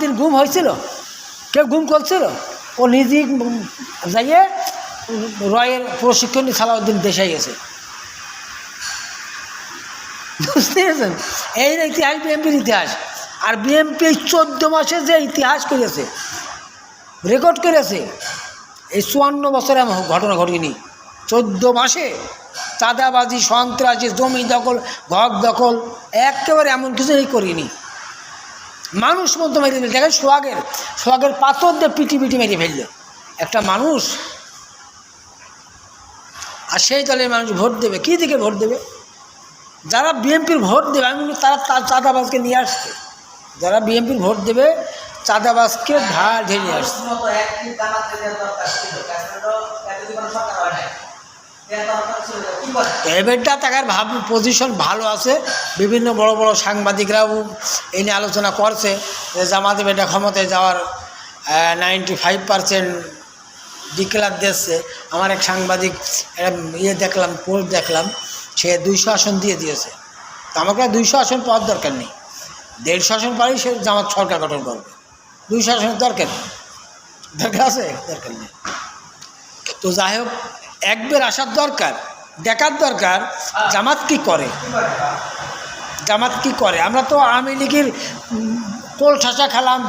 সালাউদ্দিন গুম হয়েছিল? কেউ গুম করছিল? ও নিজেই যাইয়ে রয়ের প্রশিক্ষণ নিয়ে সালাউদ্দিন দেশে গেছে। বুঝতে পেরেছেন? এই ইতিহাস বিএনপির ইতিহাস। আর বিএনপি 14 মাসে যে ইতিহাস করেছে, রেকর্ড করেছে, এই 54 বছরে এমন ঘটনা ঘটেনি। 14 মাসে চাঁদাবাজি, সন্ত্রাসী, জমি দখল, ঘর দখল, একেবারে এমন কিছুই করিনি। মানুষ মতো মেরে ফেলল। দেখেন সোহাগের পাথর দিয়ে পিটি মেরে ফেলল একটা মানুষ। আর সেই দলের মানুষ ভোট দেবে, কী দিকে ভোট দেবে? যারা বিএনপির ভোট দেবে, আমি বলি তারা চাঁদাবাজকে নিয়ে আসছে। যারা বিএনপির ভোট দেবে চাঁদাবাজকে ঢেলে নিয়ে আসছে। এবারটা তাকার পজিশন ভালো আছে। বিভিন্ন বড় বড় সাংবাদিকরাও এই নিয়ে আলোচনা করছে যে জামাতে বেটা ক্ষমতায় যাওয়ার 95% ডিক্লার দিচ্ছে। আমার এক সাংবাদিক দেখলাম, পোস্ট দেখলাম, সে 200 আসন দিয়েছে। তো আমাকে 200 আসন পাওয়ার দরকার নেই, 150 আসন পারেই সে জামাত সরকার গঠন করবে। 200 আসনের দরকার আছে? দরকার নেই। তো যাই হোক, একবার আসার দরকার, দেখার দরকার জামাত কি করে। আমরা তো আওয়ামী লীগের কোল ঠাসা খেলাম।